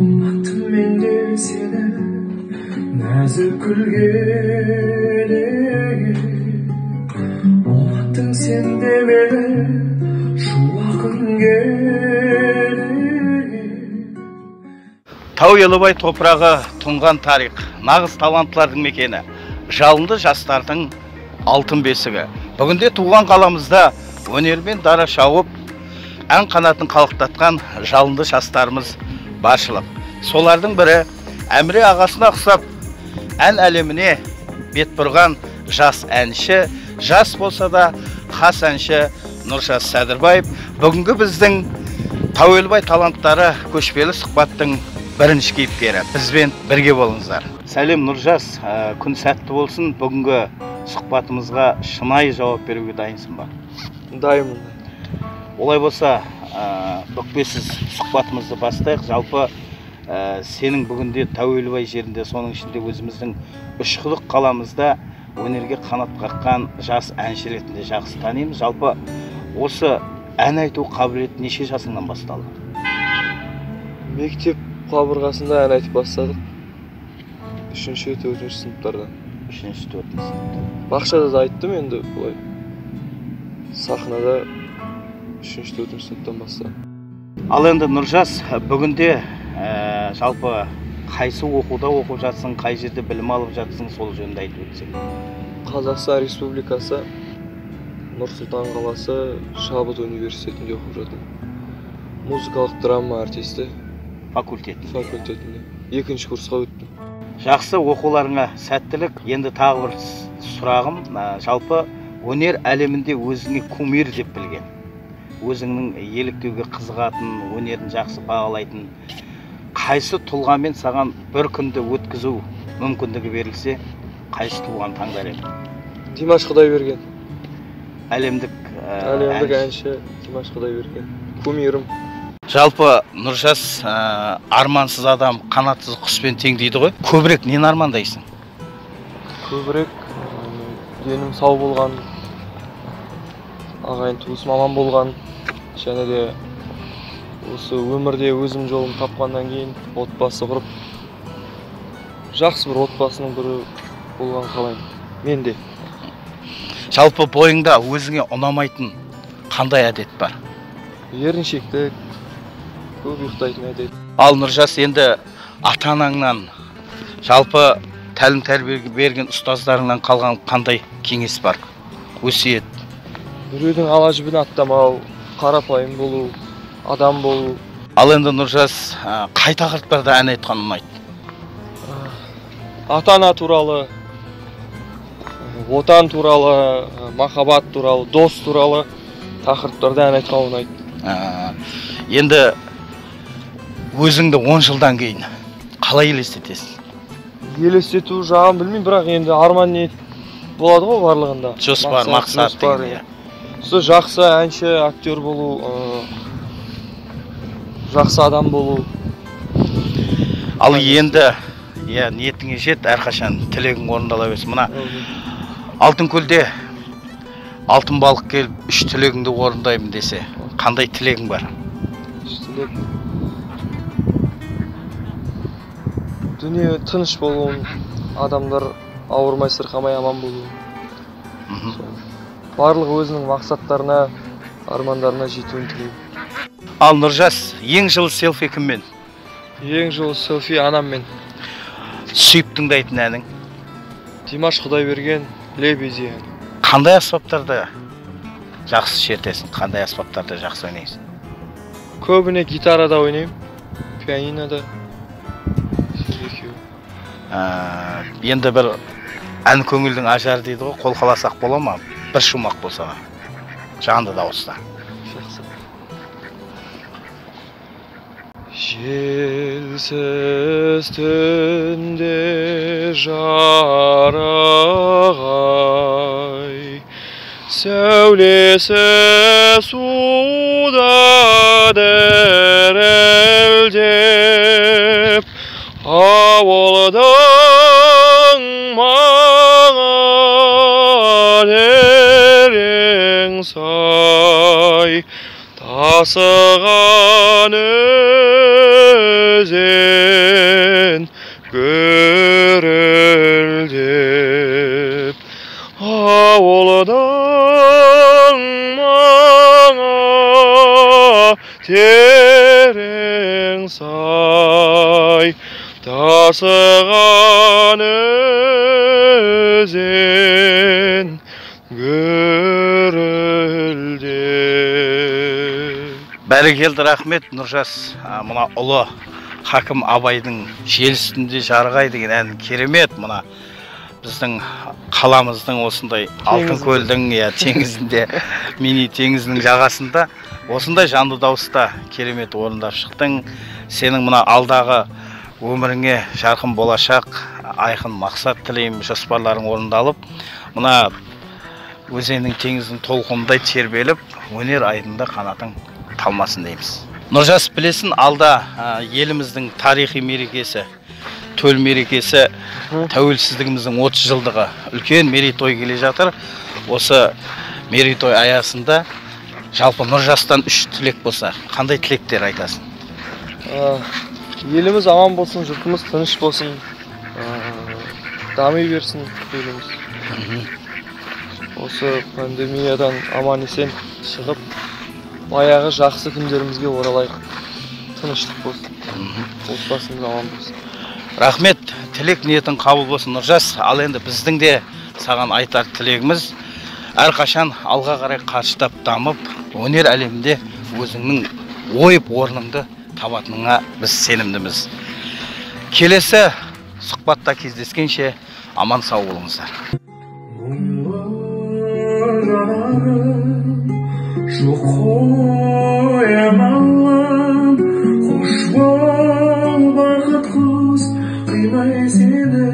ұнаттым мен де сені нәзік күлгеніңе, ұнаттың сен де мені шуақ үнге. Тау Елубай топырағы тұнған тарих, нағыз талантлардың мекені, жалынды жастардың алтын бесігі. Бүгінде туған қаламызда өнермен дара шауып, ән қанатын қалықтатқан жалынды жастарымыз баршылық. Солардың бірі Әміре ағасына ұқсап, ән әлеміне бет бұрған жас әнші, жас болса да хас әнші Нұржас Сәдірбаев. Бүгінгі біздің Тау Елубай таланттары көшпелі сұхбаттың бірінші кейіпкері. Бізбен бірге болыңыздар. Сәлем Нұржас, күн сәтті болсын. Бүгінгі сұхбатымызға шынайы жауап беруге дайынсың ба? Дайынмын. Олай болса, бүкпесіз сұхбатымызды бастайық. Жалпы сенің бүгінде Тау Елубай жерінде, соның ішінде өзіміздің Үшқұдық қаламызда өнерге қанат қаққан жас әнші ретінде жақсы танимыз. Жалпы осы ән айту қабілеті неше жасыңнан басталды? Мектеп қабырғасында ән айтып бастадық. 3-4 сыныптарда. 3-4 сыныпта. Бақшада да айттым, енді былай. Сахнада 3-4 сыныптан бастадым. Ал енді Нұржас, бүгінде жалпы қайсы оқуда оқып жатсың, қай жерде білім алып жатсың, сол жөнінде айтып өтсең. Қазақстан Республикасы, Нұр-Сұлтан қаласы, Шабыт университетінде оқып жатырмын. Музыкалық драма артисті факультетінде. 2-ші курсқа өттім. Жақсы, оқуларыңа сәттілік. Енді тағы бір сұрағым, жалпы өнер әлемінде өзіңе кумир деп білген, өзіңнің еліктеуге қызығатын, өнерін жақсы бағалайтын қайсы тұлғамен саған бір күнді өткізу мүмкіндігі берілсе, қайсы тұлғаны таңдар едің? Димаш Құдайберген. Әлемдік әнші Димаш Құдайберген. Кумирім. Жалпы Нұржас армансыз адам қанатсыз құспен тең дейді ғой. Көбірек нені армандайсың? Көбірек денім сау болған, ағайын туысым аман болған, және де осы өмірде өзім жолым тапқаннан кейін отбасы құрып, жақсы бір отбасының бірі болған қалаймын. Мен де. Жалпы бойыңда өзіңе ұнамайтын қандай әдет бар? Еріншектік, көп ұйықтайтын әдет. Ал Нұржас, енді ата-анаңнан, жалпы тәлім тәрбие берген ұстаздарыңнан қалған қандай кеңес бар? Өсиет. Біреудің ала жібін аттамау, қарапайым болу, адам болу. Ал енді Нұржас, қай тақырыптарда ән айтқан ұнайды? Ата-ана туралы, отан туралы, махаббат туралы, дос туралы тақырыптарда ән айтқан ұнайды. Енді өзіңді 10 жылдан кейін қалай елестетесің? Елестету жағын білмеймін, бірақ енді арман ниет болады ғой барлығында. Жоспар, мақсат деген. Сол жақсы әнші, актер болу, жақсы адам болу. Ал енді ниетіңе жет, әрқашан тілегің орындала берсін. Мына Алтынкөлде алтын балық келіп, 3 тілегіңді орындаймын десе, қандай тілегің бар? 3 тілек. Дүние тыныш болуын, адамдар ауырмай сырқамай аман болуын. Барлығы өзінің мақсаттарына, армандарына жетуін тілеймін. Ал Нұржас, ең жылы селфи кіммен? Ең жылы селфи анаммен. Сүйіп тыңдайтын әнің? Димаш Құдайберген, Лебези. Қандай аспаптарды жақсы шертесің, қандай аспаптарды жақсы ойнайсың? Көбіне гитарада ойнаймын, пианинода. Енді бір ән көңілдің ажары дейді ғой, қол қаласақ бола ма? Бір шумақ болса ма? Жанды дауыста. Желсіз түнде жарығай, сәулесі суда дірілдеп, ауылдың маңы терең сай, тасыған өзен сай, тасыған өзен гүрілдеп. Бәрекелді, рахмет, Нұржас. Мына ұлы хакім Абайдың жел үстінде жарғай деген ән керемет. Мына біздің қаламыздың осындай Алтынкөлдің теңізінде, мини теңізінің жағасында осындай жанды дауыста керемет орындап шықтың. Сенің мына алдағы өміріңе жарқын болашақ, айқын мақсат тілеймін, жоспарларың орындалып, мына өзеннің теңіздің толқынындай тербеліп, өнер айдында қанатың талмасын дейміз. Нұржас, білесің, алда еліміздің тарихи мерекесі, төл мерекесі, тәуелсіздігіміздің 30 жылдығы үлкен мерейтой келе жатыр. Осы мерейтой аясында жалпы Нұржастан 3 тілек болса, қандай тілектер айтасың? Еліміз аман болсын, жұртымыз тыныш болсын, дами берсін еліміз. Осы пандемиядан аман есен шығып, баяғы жақсы күндерімізге оралайық. Тыныштық болсын, отбасымыз аман болсын. Рахмет, тілек ниетің қабыл болсын, Нұржас. Ал енді біздің де саған айтар тілегіміз, әрқашан алға қарай қарыштап дамып, өнер әлемінде өзіңнің ойып орныңды табатыныңа біз сенімдіміз. Келесі сұхбатта кездескенше аман сау болыңыздар. Жоқ қоямалам, қош бол бақыт құс, қимай сені.